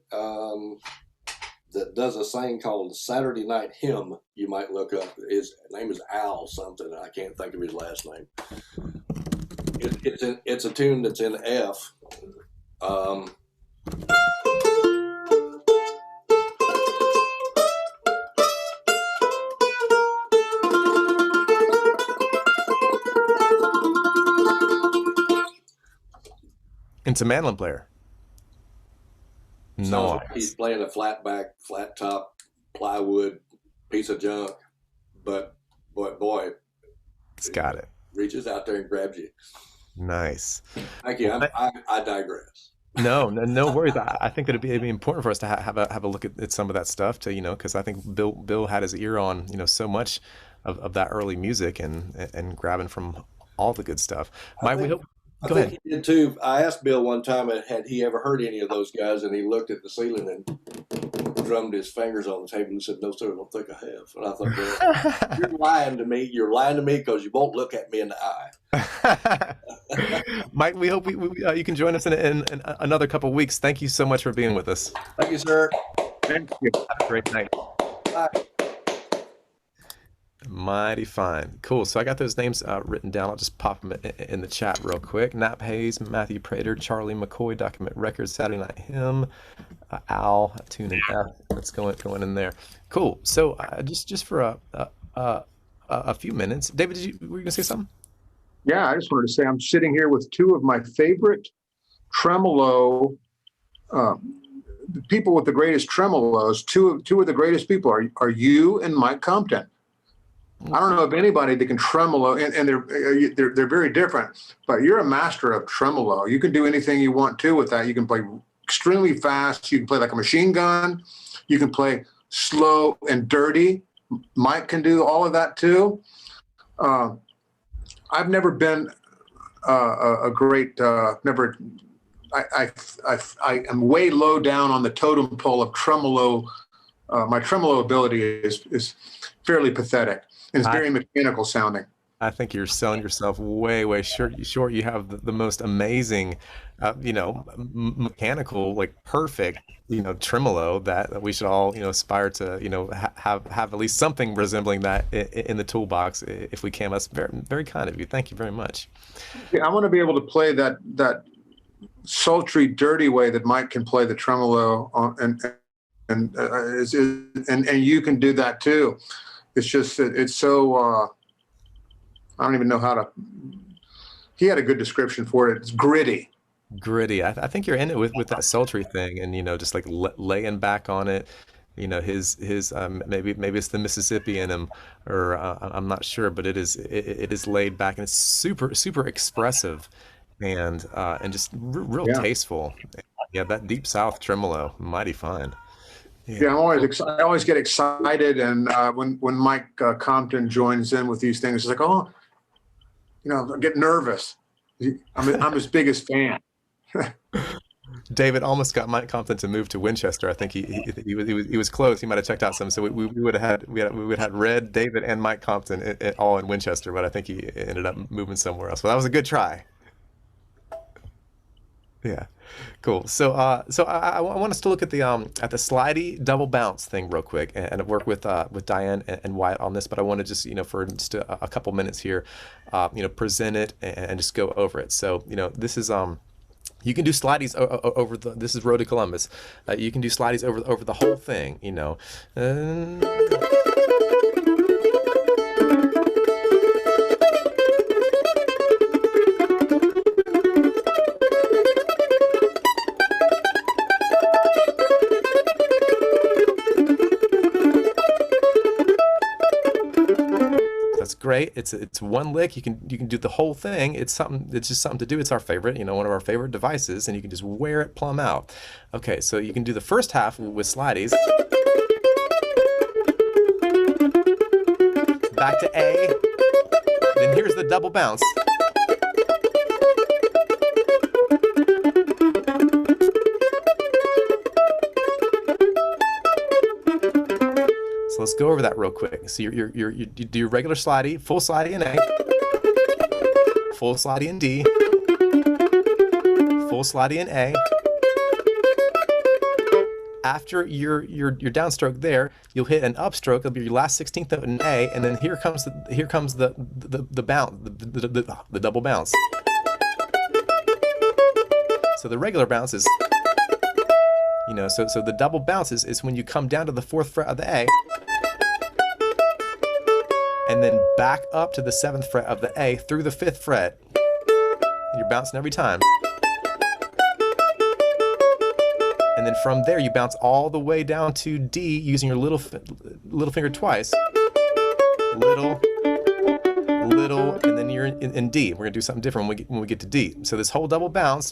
that does a thing called Saturday Night Hymn. You might look up. His name is Al something. I can't think of his last name. It's a tune that's in F. It's a mandolin player. Sounds Nice. like he's playing a flat back, flat top, plywood piece of junk, but boy, It's got it. reaches out there and grabs you. Nice. Thank you. I digress. No worries. I think that it'd be important for us to have a look at some of that stuff to, because I think Bill had his ear on, so much of that early music and grabbing from all the good stuff. Mike, we hope. Go ahead. He did too. I asked Bill one time, had he ever heard any of those guys, and he looked at the ceiling and drummed his fingers on the table and said, "No, sir, I don't think I have." And I thought, well, you're lying to me. You're lying to me because you won't look at me in the eye. Mike, we hope you can join us in another couple of weeks. Thank you so much for being with us. Thank you, sir. Thank you. Have a great night. Bye. Mighty fine. Cool. So I got those names written down. I'll just pop them in the chat real quick. Nap Hayes, Matthew Prater, Charlie McCoy, Document Records, Saturday Night Hymn, Al, Tune and F. That's going in there. Cool. So just for a few minutes, David, were you gonna say something? Yeah, I just wanted to say I'm sitting here with two of my favorite tremolo people with the greatest tremolos. Two of the greatest people are you and Mike Compton. I don't know of anybody that can tremolo, and they're very different. But you're a master of tremolo. You can do anything you want to with that. You can play extremely fast. You can play like a machine gun. You can play slow and dirty. Mike can do all of that too. I've never been a great never. I am way low down on the totem pole of tremolo. My tremolo ability is fairly pathetic. And it's very mechanical sounding. I think you're selling yourself way short. You have the most amazing, mechanical, like perfect, tremolo that we should all, aspire to, have at least something resembling that in the toolbox if we can. That's very, very kind of you. Thank you very much. Yeah, I want to be able to play that sultry, dirty way that Mike can play the tremolo, and you can do that too. It's just it's so I don't even know how to. He had a good description for it. It's gritty. Gritty. I think you're in it with that sultry thing, and just like laying back on it. His maybe it's the Mississippi in him, or I'm not sure, but it is laid back, and it's super expressive, and just real tasteful. Yeah, that deep South tremolo, mighty fine. Yeah, I always get excited, and when Mike Compton joins in with these things, it's like, I get nervous. I'm his biggest fan. David almost got Mike Compton to move to Winchester. I think he was close. He might have checked out some. So we would have had Red, David, and Mike Compton all in Winchester, but I think he ended up moving somewhere else. But that was a good try. Yeah, cool. So I want us to look at the slidey double bounce thing real quick, and I've worked with Diane and Wyatt on this, but I want to just for just a couple minutes here, present it and just go over it. So this is you can do slideys over the. This is Road to Columbus. You can do slideys over the whole thing. Great. It's one lick. You can do the whole thing. It's just something to do. It's our favorite, one of our favorite devices, and you can just wear it plumb out. Okay, so you can do the first half with slideys. Back to A. Then here's the double bounce. So let's go over that real quick. So you do your regular slidey, full slidey in A, full slidey in D, full slidey in A. After your downstroke there, you'll hit an upstroke. It'll be your last 16th note in A, and then here comes the bounce, the double bounce. So the regular bounce is, so the double bounce is when you come down to the 4th fret of the A, and then back up to the 7th fret of the A through the 5th fret. You're bouncing every time. And then from there you bounce all the way down to D using your little finger twice. Little, and then you're in D. We're gonna do something different when we get to D. So this whole double bounce.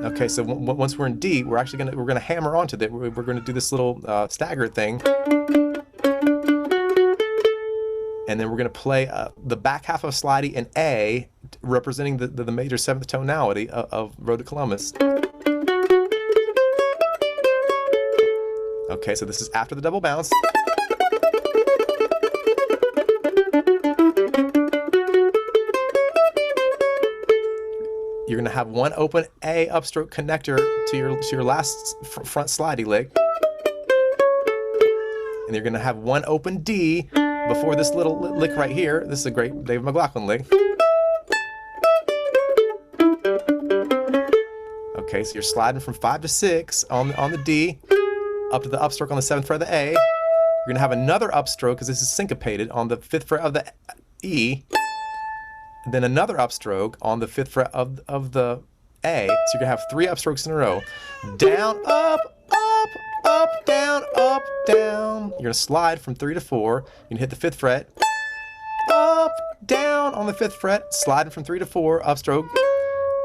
Okay, so once we're in D, we're gonna hammer onto that. We're gonna do this little stagger thing, and then we're gonna play the back half of slidey in A, representing the major 7th tonality of Road to Columbus. Okay, so this is after the double bounce. You're gonna have one open A upstroke connector to your last front slidey lick, and you're gonna have one open D before this little lick right here. This is a great David McLaughlin lick. Okay, so you're sliding from 5 to 6 on the D, up to the upstroke on the 7th fret of the A. You're gonna have another upstroke because this is syncopated on the 5th fret of the E. Then another upstroke on the 5th fret of the A. So you're gonna have 3 upstrokes in a row. Down, up, up, up, down, up, down. You're gonna slide from 3 to 4. You're gonna hit the 5th fret. Up, down on the 5th fret, sliding from 3 to 4, upstroke.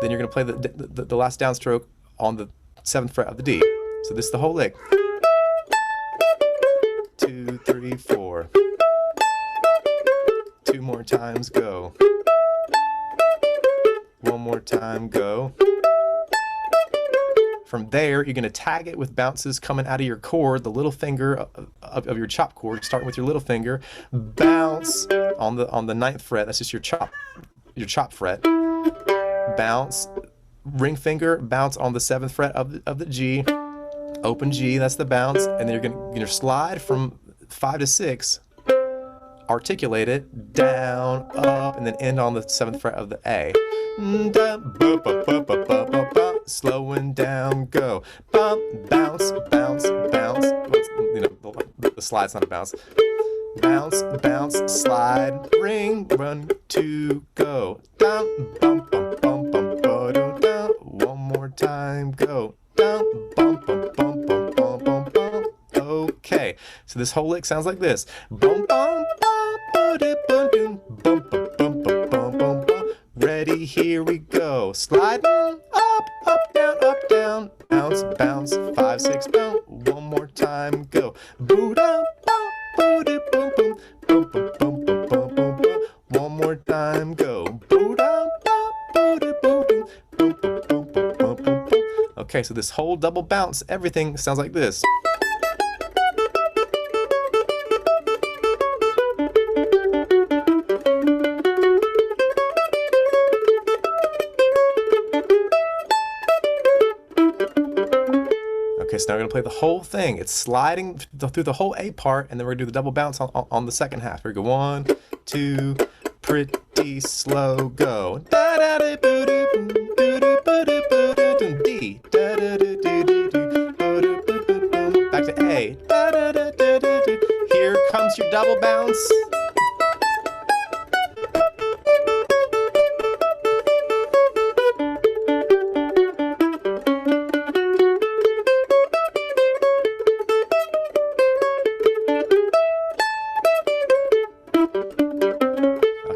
Then you're gonna play the last downstroke on the 7th fret of the D. So this is the whole lick. 2, 3, 4. 2 more times, go. 1 more time, go. From there, you're gonna tag it with bounces coming out of your chord, the little finger of your chop chord, starting with your little finger. Bounce on the 9th fret, that's just your chop fret. Bounce, ring finger, bounce on the 7th fret of the G. Open G, that's the bounce. And then you're gonna slide from 5 to 6. Articulate it, down, up, and then end on the 7th fret of the A. Slowing down, go. Bounce, bounce, bounce. You know, the slide's not a bounce. Bounce, bounce, slide, ring, run, 2, go. Down, bump, bump, bump, bump, down. 1 more time, go. Down, bump, bump, bump, bump, bump, bump, bump. Okay, so this whole lick sounds like this. Bum, bum, ready, here we go. Slide up, up, down, bounce, bounce, 5, 6, bounce. 1 more time, go. Boo down, boom, boom, boom, boom, boom, boom, boom, boom, boom, boom. 1 more time, go. Boo down, boom, boom, boom, boom, boom, boom, boom, boom, boom. Okay, so this whole double bounce, everything sounds like this. Okay, so now we're gonna play the whole thing. It's sliding through the whole A part, and then we're gonna do the double bounce on the second half. Here we go, 1, 2, pretty slow, go. D. Back to A. Here comes your double bounce.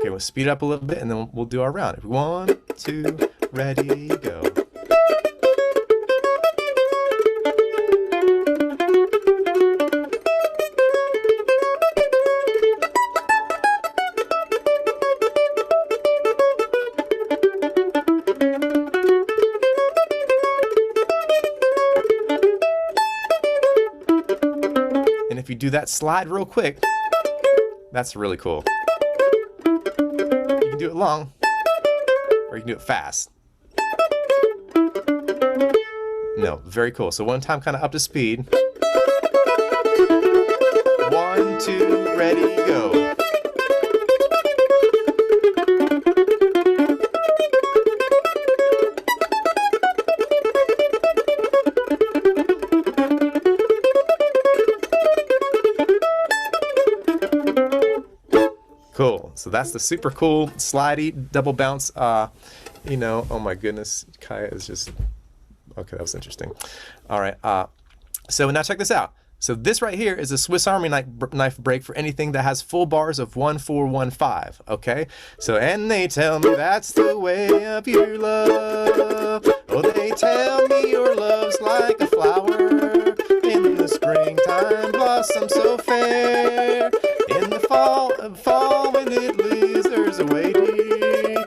We'll speed it up a little bit and then we'll do our round. 1, 2, ready, go. And if you do that slide real quick, that's really cool. You can do it long, or you can do it fast. No, very cool. So one time kind of up to speed. 1, 2, ready, go. Cool. So that's the super cool slidey double bounce You know, oh my goodness, Kaya is just okay. That was interesting. All right. So now check this out. So this right here is a Swiss Army knife break for anything that has full bars of 1-4-1-5. Okay. So and they tell me that's the way of your love. Oh, they tell me your love's like a flower in the springtime, blossom so fair. In the fall when it loses away, dear.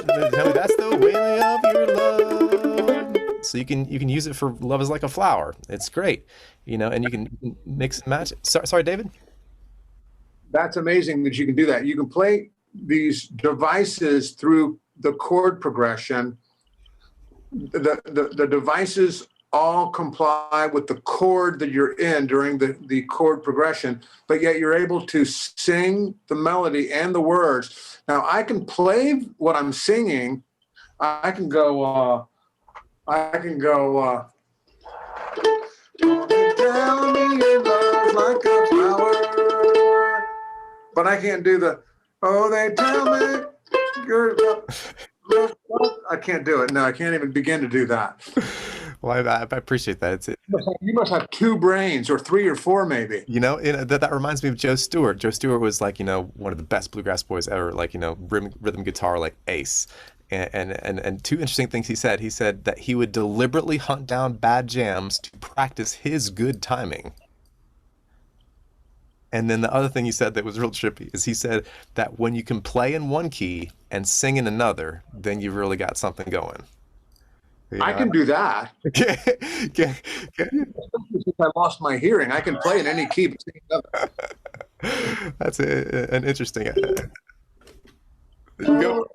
They tell me that's the way of your love. So you can use it for love is like a flower. It's great, you know, and you can mix and match. Sorry, David. That's amazing that you can do that. You can play these devices through the chord progression. The devices all comply with the chord that you're in during the chord progression, but yet you're able to sing the melody and the words. Now I can play what I'm singing. I can go. Tell me your love's like a flower, but I can't do the. Oh, they tell me you're. I can't do it. No, I can't even begin to do that. Well, I appreciate that. You must have two brains, or three or four, maybe. You know, that reminds me of Joe Stewart. Joe Stewart was like, you know, one of the best bluegrass boys ever. Like, you know, rhythm guitar, like ace. And two interesting things he said. He said that he would deliberately hunt down bad jams to practice his good timing. And then the other thing he said that was real trippy is he said that when you can play in one key and sing in another, then you've really got something going. You know? I can do that. Since I lost my hearing, I can play in any key but sing another. That's an interesting. Go.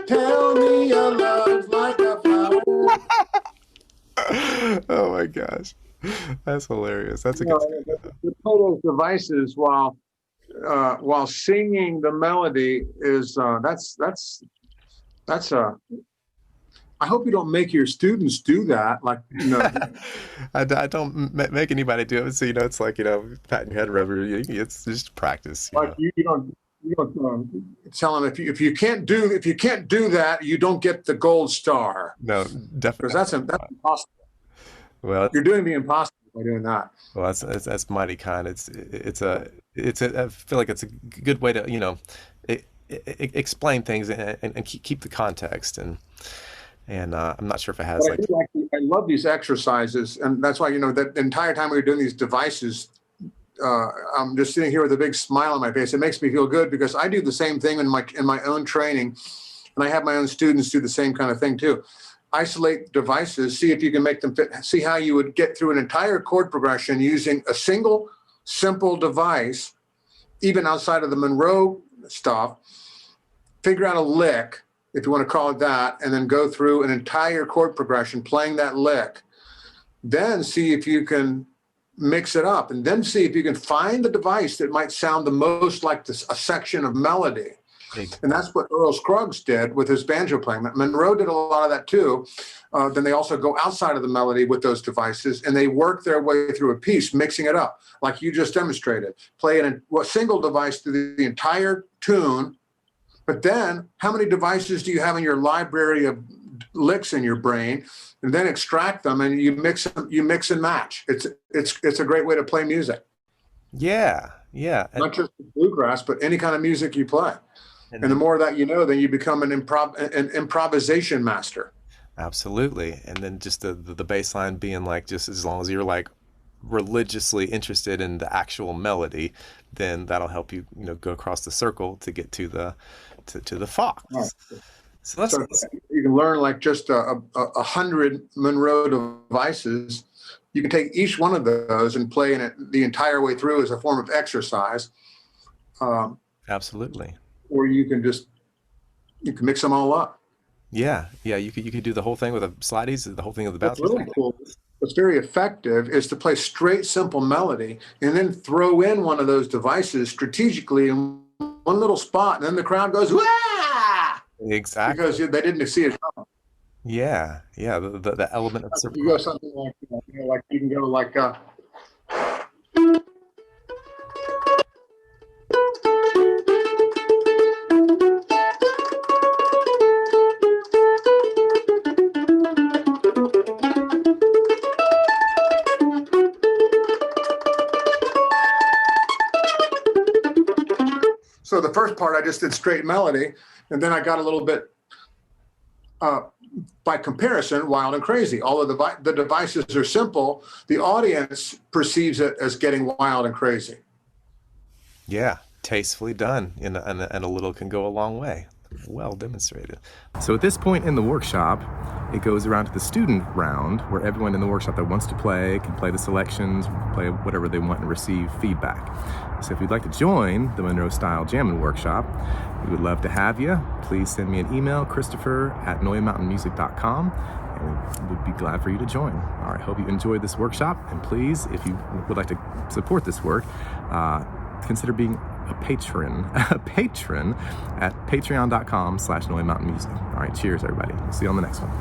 Tell me your love's like a flower. Oh my gosh, that's hilarious. That's a good. The total devices while singing the melody is that's a. I hope you don't make your students do that. Like, you know, I don't make anybody do it. So, you know, it's like, you know, patting your head wherever. It's just practice. Like you don't tell them if you can't do that, you don't get the gold star. No, definitely. Because that's impossible. Well, you're doing the impossible by doing that. Well, that's mighty kind. It's a I feel like it's a good way to, you know, explain things and keep the context and I'm not sure if it has I love these exercises, and that's why, you know, that the entire time we were doing these devices, I'm just sitting here with a big smile on my face. It makes me feel good because I do the same thing in my own training, and I have my own students do the same kind of thing too. Isolate devices, see if you can make them fit, see how you would get through an entire chord progression using a single simple device, even outside of the Monroe stuff. Figure out a lick, if you want to call it that, and then go through an entire chord progression playing that lick. Then see if you can mix it up, and then see if you can find the device that might sound the most like a section of melody. And that's what Earl Scruggs did with his banjo playing. Monroe did a lot of that too. Then they also go outside of the melody with those devices, and they work their way through a piece, mixing it up, like you just demonstrated. Play a single device through the entire tune. But then, how many devices do you have in your library of licks in your brain? And then extract them, and you mix and match. It's a great way to play music. Yeah. Not just bluegrass, but any kind of music you play. And the more that you know, then you become an improvisation master. Absolutely. And then just the bass line being like, just as long as you're like religiously interested in the actual melody, then that'll help you, you know, go across the circle to get to the fox. Right. So you can learn like just 100 Monroe devices. You can take each one of those and play in it the entire way through as a form of exercise. Absolutely. Or you can mix them all up. Yeah. You could do the whole thing with the slideys, the whole thing with the bounce. What's really cool, what's very effective is to play straight, simple melody and then throw in one of those devices strategically in one little spot, and then the crowd goes, "Wah!" Exactly. Because they didn't see it coming. Yeah. The element of surprise. You go something like, like you can go like. So the first part I just did straight melody, and then I got a little bit, by comparison, wild and crazy. Although the devices are simple, the audience perceives it as getting wild and crazy. Yeah, tastefully done, and a little can go a long way. Well demonstrated. So at this point in the workshop, it goes around to the student round, where everyone in the workshop that wants to play can play the selections, play whatever they want, and receive feedback. So if you'd like to join the Monroe Style Jamming Workshop, we would love to have you. Please send me an email, Christopher@noyamountainmusic.com, and we'd be glad for you to join. All right, hope you enjoyed this workshop, and please, if you would like to support this work, consider being a patron at patreon.com/Noya Mountain Music. All right, cheers, everybody. We'll see you on the next one.